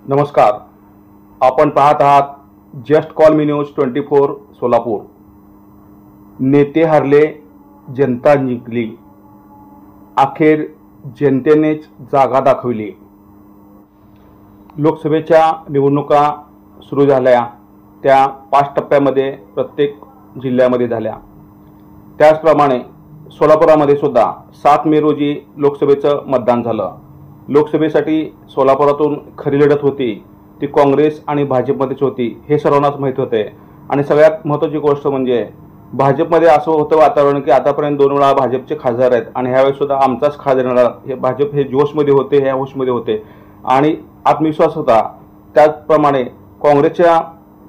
नमस्कार. आपण पाहत आहात जस्ट कॉल मी न्यूज 24 सोलापूर. नेते हरले, जनता जिंकली. अखेर जनतेनेच जागा दाखवली. लोकसभेच्या निवडणुका सुरू झाल्या त्या 5 टप्प्यामध्ये प्रत्येक जिल्ह्यामध्ये झाल्या. त्याचप्रमाणे सोलापुरामध्ये सुद्धा 7 मे रोजी लोकसभेचं मतदान झालं. लोकसभेसाठी सोलापुरातून खरी लढत होती ती काँग्रेस आणि भाजपमध्येच होती हे सर्वांनाच माहीत होते. आणि सगळ्यात महत्त्वाची गोष्ट म्हणजे भाजपमध्ये असं होतं वातावरण की आतापर्यंत 2 वेळा भाजपचे खासदार आहेत आणि ह्यावेळेस सुद्धा आमचाच खासदार येणार. हे भाजप हे जोशमध्ये होते, ह्या होशमध्ये होते आणि आत्मविश्वास होता. त्याचप्रमाणे काँग्रेसच्या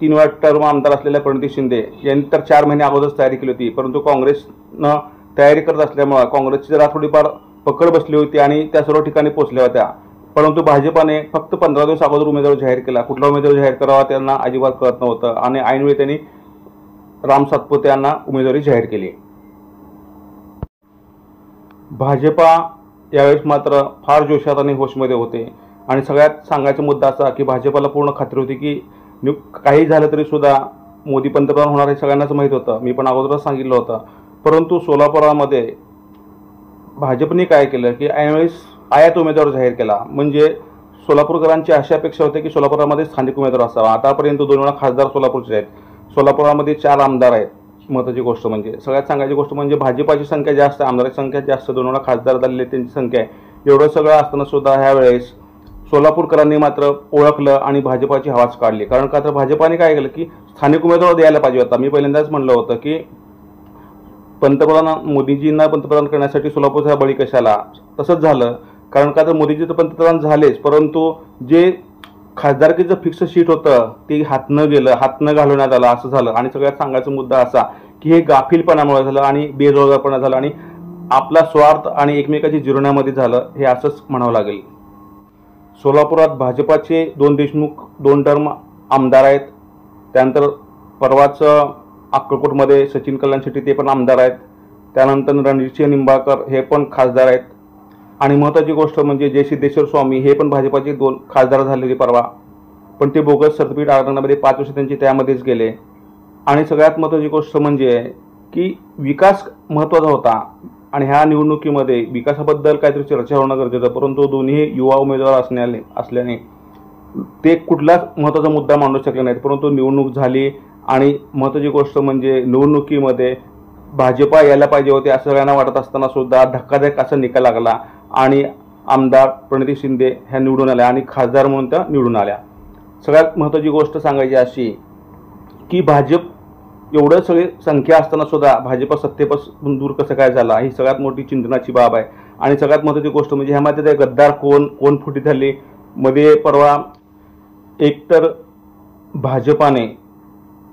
3 वेळा टर्म आमदार असलेल्या प्रणिती शिंदे यांनी तर 4 महिने अगोदरच तयारी केली होती, परंतु काँग्रेसनं तयारी करत असल्यामुळे काँग्रेसची जरा थोडीफार पकड बसली होती आणि त्या सर्व ठिकाणी पोहोचल्या होत्या. परंतु भाजपाने फक्त 15 दिवस अगोदर उमेदवार जाहीर केला. कुठला उमेदवार जाहीर करावा त्यांना अजिबात कळत नव्हतं आणि ऐनवेळी त्यांनी राम सातपुते यांना उमेदवारी जाहीर केली. भाजपा यावेळेस मात्र फार जोशात आणि होशमध्ये होते आणि सगळ्यात सांगायचा मुद्दा असा की भाजपाला पूर्ण खात्री होती की काही झालं तरी सुद्धा मोदी पंतप्रधान होणार हे सगळ्यांनाच माहीत होतं. मी पण अगोदरच सांगितलं होतं. परंतु सोलापुरामध्ये भाजपने काय केलं की ऐनवेळेस आयात उमेदवार जाहीर केला. म्हणजे सोलापूरकरांची अशी अपेक्षा होती की सोलापुरामध्ये स्थानिक उमेदवार असावा. आतापर्यंत 2 वेळा खासदार सोलापूरचे आहेत. सोलापुरामध्ये 4 आमदार आहेत. महत्त्वाची गोष्ट म्हणजे सगळ्यात सांगायची गोष्ट म्हणजे भाजपाची संख्या जास्त, आमदारांची संख्या जास्त, 2 वेळा खासदार झालेले त्यांची संख्या आहे. एवढं सगळं असताना सुद्धा ह्यावेळेस सोलापूरकरांनी मात्र ओळखलं आणि भाजपाची हवाच काढली. कारण का तर भाजपाने काय केलं की स्थानिक उमेदवार द्यायला पाहिजे होता. मी पहिल्यांदाच म्हणलं होतं की पंतप्रधान मोदीजींना पंतप्रधान करण्यासाठी सोलापूरचा बळी कशाला. तसंच झालं. कारण का तर मोदीजी तर पंतप्रधान झालेच, परंतु जे खासदारकीचं फिक्स सीट होतं ते हातनं गेलं, हातनं घालवण्यात आलं असं झालं. आणि सगळ्यात सांगायचा मुद्दा असा की हे गाफीलपणामुळे झालं आणि बेजबाबदारपणा झाला आणि आपला स्वार्थ आणि एकमेकाची जिरवण्यामध्ये झालं हे असंच म्हणावं लागेल. सोलापुरात भाजपाचे 2 देशमुख 2 टर्म आमदार आहेत. त्यानंतर परवाच अक्कलकोटमध्ये सचिन कल्याण शेट्टी ते पण आमदार आहेत. त्यानंतर रणजितसिंह निंबाळकर हे पण खासदार आहेत. आणि महत्त्वाची गोष्ट म्हणजे जय सिद्धेश्वर स्वामी हे पण भाजपाचे 2 खासदार झालेले परवा, पण ते बोगस सर्टिफिकेट आरक्षणामध्ये 5 वर्ष त्यांची त्यामध्येच गेले. आणि सगळ्यात महत्त्वाची गोष्ट म्हणजे की विकास महत्त्वाचा होता आणि ह्या निवडणुकीमध्ये विकासाबद्दल काहीतरी चर्चा होणं गरजेचं, परंतु दोन्ही युवा उमेदवार असल्याने ते कुठलाच महत्त्वाचा मुद्दा मांडू शकले नाहीत. परंतु निवडणूक झाली आणि महत्त्वाची गोष्ट म्हणजे निवडणुकीमध्ये भाजपा यायला पाहिजे होते असं सगळ्यांना वाटत असताना सुद्धा धक्कादायक असा निकाल लागला आणि आमदार प्रणिती शिंदे ह्या निवडून आल्या आणि खासदार म्हणून त्या निवडून आल्या. सगळ्यात महत्त्वाची गोष्ट सांगायची अशी की भाजप एवढं सगळी संख्या असताना सुद्धा भाजपा सत्तेपासून दूर कसं काय झाला ही सगळ्यात मोठी चिंतनाची बाब आहे. आणि सगळ्यात महत्त्वाची गोष्ट म्हणजे ह्यामध्ये ते गद्दार कोण फुटी झाली. मध्ये परवा एकतर भाजपाने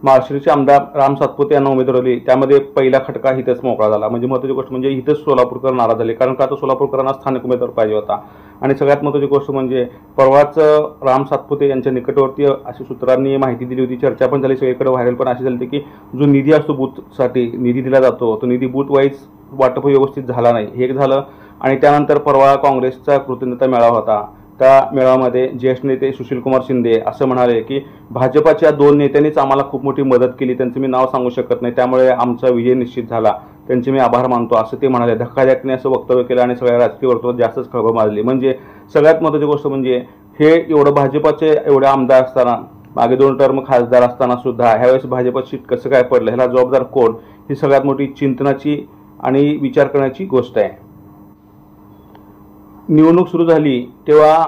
माळशिरसचे आमदार राम सातपुते यांना उमेदवारी दिली, त्यामध्ये पहिला खटका इथंच मोकळा झाला. म्हणजे महत्त्वाची गोष्ट म्हणजे इथंच सोलापूरकर नाराज झाले, कारण का तर सोलापूरकरांना स्थानिक उमेदवार पाहिजे होता. आणि सगळ्यात महत्त्वाची गोष्ट म्हणजे परवाच राम सातपुते यांच्या निकटवर्ती अशी सूत्रांनी माहिती दिली होती, चर्चा पण झाली, सगळीकडे व्हायरल पण अशी झाली की जो निधी असतो बूथसाठी निधी दिला जातो तो निधी बूथ वाईज वाटप व्यवस्थित झाला नाही, हे एक झालं. आणि त्यानंतर परवा काँग्रेसचा कृतज्ञता मेळावा होता. त्या मेळाव्यामध्ये ज्येष्ठ नेते सुशीलकुमार शिंदे असं म्हणाले की भाजपाच्या 2 नेत्यांनीच आम्हाला खूप मोठी मदत केली, त्यांचं मी नाव सांगू शकत नाही, त्यामुळे आमचा विजय निश्चित झाला, त्यांचे मी आभार मानतो असं ते म्हणाले. धक्कादायकने असं वक्तव्य केलं आणि सगळ्या राजकीय वर्तुळात जास्तच खळबळ माजली. म्हणजे सगळ्यात महत्त्वाची गोष्ट म्हणजे हे एवढं भाजपाचे एवढे आमदार असताना, मागे 2 टर्म खासदार असताना सुद्धा ह्यावेळेस भाजपात सीट कसं काय पडलं, ह्याला जबाबदार कोण, ही सगळ्यात मोठी चिंतनाची आणि विचार करण्याची गोष्ट आहे. निवडणूक सुरू झाली तेव्हा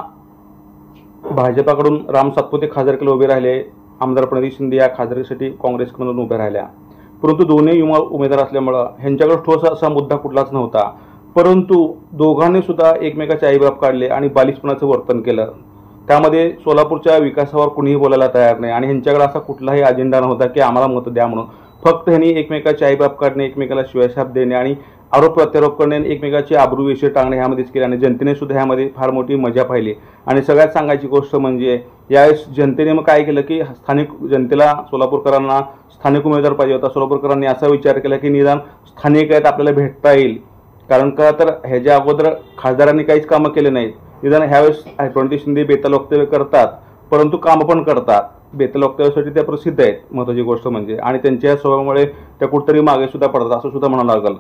भाजपाकडून राम सातपुते खासदारकीला उभे राहिले, आमदार प्रणिती शिंदे या खासदारकीसाठी काँग्रेसकडून उभ्या राहिल्या. परंतु दोन्ही युवा उमेदवार असल्यामुळं ह्यांच्याकडे ठोस असा मुद्दा कुठलाच नव्हता. परंतु दोघांनी सुद्धा एकमेकाचे आईबाप काढले आणि बालिशपणाचं वर्तन केलं. त्यामध्ये सोलापूरच्या विकासावर कुणीही बोलायला तयार नाही आणि ह्यांच्याकडे असा कुठलाही अजेंडा नव्हता की आम्हाला मतं द्या म्हणून. फक्त ह्यांनी एकमेकाचे आईबाप काढणे, एकमेकाला शिवाशाप देणे आणि आरोप प्रत्यारोप करणे, एकमेकाची आबरू विषय टांगणे ह्यामध्येच केले आणि जनतेने सुद्धा ह्यामध्ये फार मोठी मजा पाहिली. आणि सगळ्यात सांगायची गोष्ट म्हणजे यावेळेस जनतेने मग काय केलं की स्थानिक जनतेला सोलापूरकरांना स्थानिक उमेदवार पाहिजे होता. सोलापूरकरांनी असा विचार केला की निदान स्थानिक आहेत आपल्याला भेटता येईल, कारण का तर ह्याच्या अगोदर खासदारांनी काहीच कामं केले नाहीत. निदान ह्यावेळेस प्रणिती शिंदे बेताल वक्तव्य करतात, परंतु कामं पण करतात. बेताल वक्तव्यासाठी त्या प्रसिद्ध आहेत, महत्त्वाची गोष्ट म्हणजे. आणि त्यांच्या स्वभावामुळे त्या कुठेतरी मागे सुद्धा पडतात असं सुद्धा म्हणावं लागेल.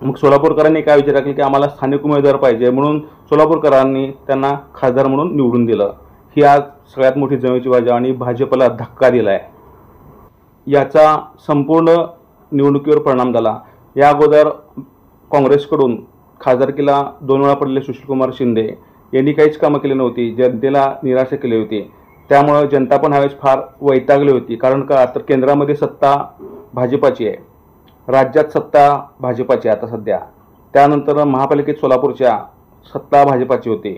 मग सोलापूरकरांनी काय विचार केला की आम्हाला स्थानिक उमेदवार पाहिजे, म्हणून सोलापूरकरांनी त्यांना खासदार म्हणून निवडून दिलं. ही आज सगळ्यात मोठी जमेची बाजू आणि भाजपला धक्का दिलाय. याचा संपूर्ण निवडणुकीवर परिणाम झाला. या अगोदर काँग्रेसकडून खासदारकीला 2 वेळा पडलेले सुशीलकुमार शिंदे यांनी काहीच कामं केली नव्हती, जनतेला निराशा केली होती. त्यामुळे जनता पण ह्यावेळेस फार वैतागली होती. कारण का तर केंद्रामध्ये सत्ता भाजपाची आहे, राज्यात सत्ता भाजपाची आहे आता सध्या. त्यानंतर महापालिकेत सोलापूरच्या सत्ता भाजपाची होती.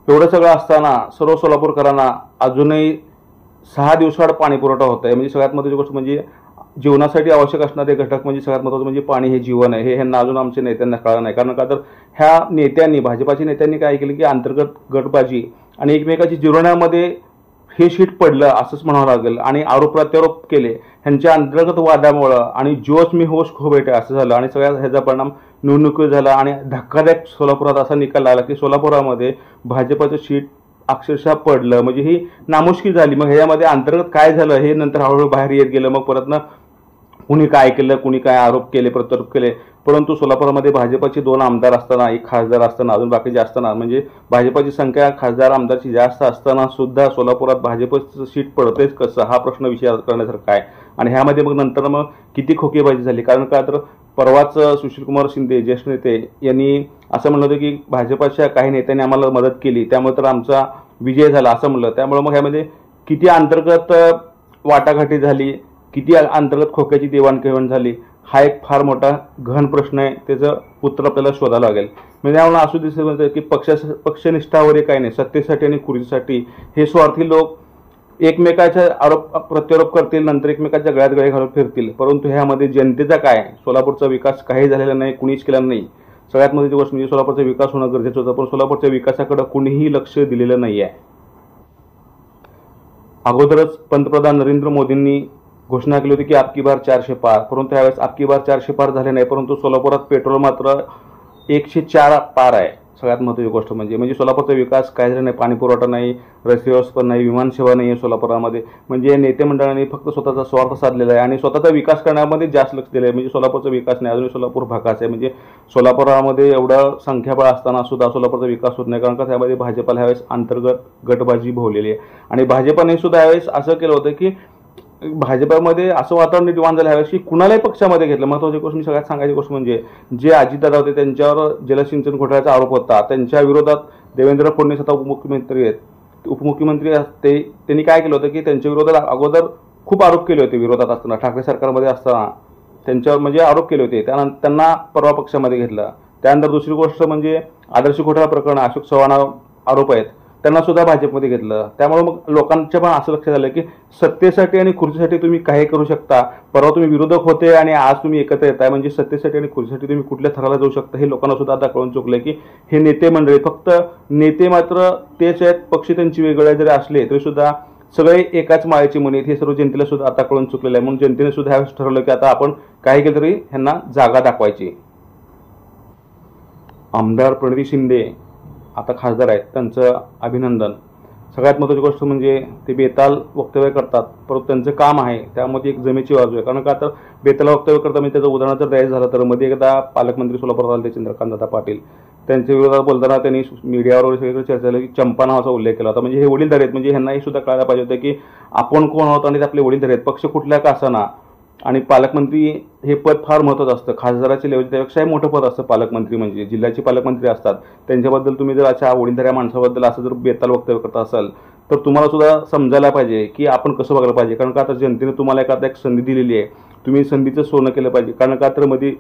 एवढं सगळं असताना सर्व सोलापूरकरांना अजूनही 6 दिवसाआड पाणी पुरवठा होत आहे. म्हणजे सगळ्यात महत्त्वाची गोष्ट म्हणजे जीवनासाठी आवश्यक असणारे घटक म्हणजे सगळ्यात महत्त्वाचं म्हणजे पाणी हे जीवन आहे. हे ह्यांना अजून आमच्या नेत्यांना कळलं नाही. कारण का तर ह्या नेत्यांनी, भाजपाच्या नेत्यांनी काय केलं की अंतर्गत गटबाजी आणि एकमेकाची जिरवण्यामध्ये हे शीट पडलं असंच म्हणावं लागेल. आणि आरोप प्रत्यारोप केले ह्यांच्या अंतर्गत वादामुळं आणि जोश मी होश खो बैठे असं झालं. आणि सगळ्यात ह्याचा परिणाम निवडणुकीवर झाला. आणि धक्कादायक सोलापुरात असा निकाल लागला की सोलापुरामध्ये भाजपाचं शीट अक्षरशः पडलं. म्हणजे ही नामुष्की झाली. मग ह्याच्यामध्ये अंतर्गत काय झालं हे नंतर हळूहळू बाहेर येत गेलं. मग परत कुणी काय केलं, कुणी काय आरोप केले, प्रत्यारोप केले. परंतु सोलापुरामध्ये भाजपाचे 2 आमदार असताना, 1 खासदार असताना, अजून बाकीचे असताना, म्हणजे भाजपाची संख्या खासदार आमदारची जास्त असताना सुद्धा सोलापुरात भाजपचं सीट पडतेच कसं, हा प्रश्न विचार करण्यासारखा आहे. आणि ह्यामध्ये मग नंतर मग किती खोकेबाजी झाली. कारण का तर परवाच सुशीलकुमार शिंदे ज्येष्ठ नेते यांनी असं म्हणलं होतं की भाजपाच्या काही नेत्यांनी आम्हाला मदत केली त्यामुळे तर आमचा विजय झाला असं म्हणलं. त्यामुळे मग ह्यामध्ये किती अंतर्गत वाटाघाटी झाली, किती अंतर्गत खोक्याची देवाणघेवाण झाली, हा एक फार मोठा गहन प्रश्न आहे. त्याचं उत्तर आपल्याला शोधावं लागेल. म्हणजे यामुळे असं दिसतं की पक्षनिष्ठावर काही नाही, सत्तेसाठी आणि खुर्चीसाठी हे स्वार्थी लोक एकमेकाच्या आरोप प्रत्यारोप करतील, नंतर एकमेकाच्या गळ्यात गळे घालून फिरतील. परंतु ह्यामध्ये जनतेचा काय, सोलापूरचा विकास काही झालेला नाही, कुणीच केला नाही. सगळ्यात महत्त्वाची गोष्ट म्हणजे सोलापूरचा विकास होणं गरजेचं होतं, पण सोलापूरच्या विकासाकडे कुणीही लक्ष दिलेलं नाही आहे. अगोदरच पंतप्रधान नरेंद्र मोदींनी घोषणा केली होती की आपकी बार 400 पार, परंतु यावेळेस आपकी बार 400 पार झाले नाही. परंतु सोलापुरात पेट्रोल मात्र 104 पार आहे. सगळ्यात महत्त्वाची गोष्ट म्हणजे सोलापूरचा विकास काय झाला नाही, पाणी पुरवठा नाही, रस्ते व्यवस्था नाही, विमानसेवा नाही आहे सोलापुरामध्ये. म्हणजे नेते मंडळांनी फक्त स्वतःचा स्वार्थ साधलेला आहे आणि स्वतःचा विकास करण्यामध्ये जास्त लक्ष दिलं आहे. म्हणजे सोलापूरचा विकास नाही, अजूनही सोलापूर भागाच आहे. म्हणजे सोलापुरामध्ये एवढं संख्याबळ असताना सुद्धा सोलापूरचा विकास होत नाही. कारण का त्यामध्ये भाजपाला ह्यावेळेस अंतर्गत गटबाजी भोवलेली आहे. आणि भाजपाने सुद्धा यावेळेस असं केलं होतं की भाजपामध्ये असं वातावरण निर्माण झालं ह्यावेळेस की कुणालाही पक्षामध्ये घेतलं. महत्त्वाची गोष्ट मी सगळ्यात सांगायची गोष्ट म्हणजे जे अजितदादा होते त्यांच्यावर जलसिंचन घोटाळ्याचा आरोप होता, त्यांच्या विरोधात देवेंद्र फडणवीस आता उपमुख्यमंत्री आहेत, उपमुख्यमंत्री त्यांनी काय केलं होतं की त्यांच्या विरोधात अगोदर खूप आरोप केले होते. विरोधात असताना ठाकरे सरकारमध्ये असताना त्यांच्यावर म्हणजे आरोप केले होते, त्यानंतर त्यांना परवा पक्षामध्ये घेतलं. त्यानंतर दुसरी गोष्ट म्हणजे आदर्श घोटाळा प्रकरण अशोक चव्हाण आरोप आहेत, त्यांना सुद्धा भाजपमध्ये घेतलं. त्यामुळे मग लोकांच्या पण असं लक्षात आलं की सत्तेसाठी आणि खुर्चीसाठी तुम्ही काही करू शकता. परवा तुम्ही विरोधक होते आणि आज तुम्ही एकत्र येताय, म्हणजे सत्तेसाठी आणि खुर्चीसाठी तुम्ही कुठल्या थराला जाऊ शकता हे लोकांना सुद्धा आता कळून चुकलंय की हे नेते मंडळी फक्त नेते मात्र तेच आहेत, पक्ष त्यांची वेगवेगळे जरी असले तरी सुद्धा सगळे एकाच माळेची मणी, हे सर्व जनतेला सुद्धा आता कळून चुकलेलं आहे. म्हणून जनतेने सुद्धा ह्यावेळेस ठरवलं की आता आपण काही केलं तरी ह्यांना जागा दाखवायची. आमदार प्रणिती शिंदे आता खासदार आहेत, त्यांचं अभिनंदन. सगळ्यात महत्त्वाची गोष्ट म्हणजे ते बेताल वक्तव्य करतात, परंतु त्यांचं काम आहे त्यामध्ये एक जमेची बाजू आहे. कारण का तर बेताल वक्तव्य करतात म्हणजे त्याचं उदाहरण जर द्यायचं झालं तर मध्ये एकदा पालकमंत्री सोलापूरात आले चंद्रकांतदादा पाटील, त्यांच्या विरोधात बोलताना त्यांनी मीडियावर सगळीकडे चर्चा झाली की चंपा नावाचा उल्लेख केला होता. म्हणजे हे वडीलधारे आहेत, म्हणजे ह्यांना हे सुद्धा कळायला पाहिजे होतं की आपण कोण आहोत आणि ते आपले वडीलधारे आहेत, पक्ष कुठल्या का असाना. आणि पालकमंत्री हे पद फार महत्त्वाचं असतं, खासदाराच्या लेवल त्यापेक्षाही मोठं पद असतं पालकमंत्री, म्हणजे जिल्ह्याचे पालकमंत्री असतात. त्यांच्याबद्दल तुम्ही जर अशा वडीलधाऱ्या माणसाबद्दल असं जर बेताल वक्तव्य करत असाल तर तुम्हाला सुद्धा समजायला पाहिजे की आपण कसं बघायला पाहिजे. कारण का तर जनतेने तुम्हाला एखादा एक संधी दिलेली आहे, तुम्ही संधीचं सोनं केलं पाहिजे. कारण का तर मध्ये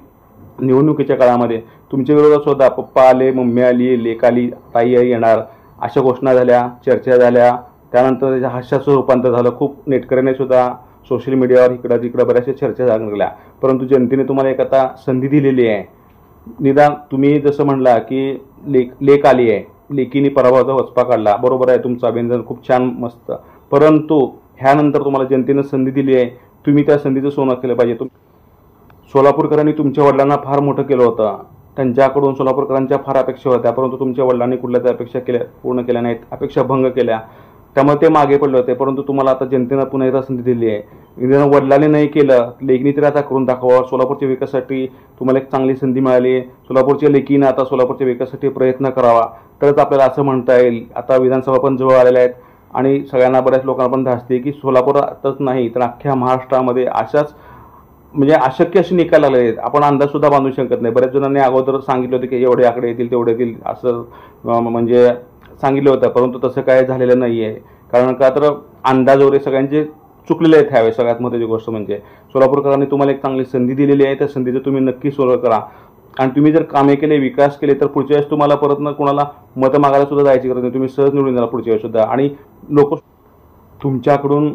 निवडणुकीच्या काळामध्ये तुमच्या विरोधात सुद्धा पप्पा आले, मम्मी आली, लेक आली, ताई आई येणार अशा घोषणा झाल्या, चर्चा झाल्या. त्यानंतर त्याच्या हास्याचं रूपांतर झालं. खूप नेटकऱ्याने सुद्धा सोशल मीडियावर इकडं तिकडं बऱ्याचशा चर्चा झाल्या. परंतु जनतेने तुम्हाला एक आता संधी दिलेली आहे. निदान तुम्ही जसं म्हणला की लेक आली आहे, लेकीने पराभवाचा वचपा काढला, बरोबर आहे, तुमचं अभिनंदन, खूप छान मस्त. परंतु ह्यानंतर तुम्हाला जनतेनं संधी दिली आहे, तुम्ही त्या संधीचं सोनं केलं पाहिजे. सोलापूरकरांनी तुमच्या वडिलांना फार मोठं केलं होतं, त्यांच्याकडून सोलापूरकरांच्या फार अपेक्षा होत्या, परंतु तुमच्या वडिलांनी कुठल्या त्या अपेक्षा पूर्ण केल्या नाहीत, अपेक्षा भंग केल्या. त्यामुळे ते मागे पडले होते. परंतु तुम्हाला आता जनतेनं पुन्हा एकदा संधी दिली आहे. निदान वडिलांनी नाही केलं, लेकीने तरी आता करून दाखवा. सोलापूरच्या विकासासाठी तुम्हाला एक चांगली संधी मिळाली. सोलापूरच्या लेकीनं आता सोलापूरच्या विकासासाठी प्रयत्न करावा, तरच आपल्याला असं म्हणता येईल. आता विधानसभा पण जवळ आलेल्या आहेत आणि सगळ्यांना, बऱ्याच लोकांना पण धास्ती की सोलापुरातच नाही तर अख्ख्या महाराष्ट्रामध्ये अशाच म्हणजे अशक्य असे निकाल आलेले आहेत. आपण अंदाज सुद्धा बांधू शकत नाही. बऱ्याच जणांनी अगोदर सांगितलं होतं की एवढे आकडे येतील, तेवढे येतील, असं म्हणजे सांगितलं होतं. परंतु तसं काय झालेलं नाही आहे. कारण का तर अंदाज वगैरे सगळ्यांचे चुकलेले आहेत ह्यावेळेस. सगळ्यात महत्त्वाची गोष्ट म्हणजे सोलापूरकरांनी तुम्हाला एक चांगली संधी दिलेली आहे. त्या संधीचं तुम्ही नक्की सोल्व करा. आणि तुम्ही जर कामे केले, विकास केले, तर पुढच्या वेळेस तुम्हाला परत न कोणाला मतं मागायला सुद्धा जायची गरज नाही. तुम्ही सहज निवडून जाणार पुढच्या वेळेस सुद्धा. आणि लोक तुमच्याकडून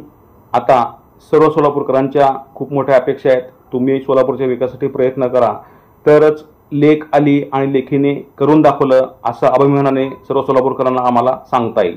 आता सर्व सोलापूरकरांच्या खूप मोठ्या अपेक्षा आहेत. तुम्ही सोलापूरच्या विकासासाठी प्रयत्न करा, तरच लेक आली आणि लेखीने करून दाखवलं असं अभिमानाने सर्व सोलापूरकरांना आम्हाला सांगता येईल.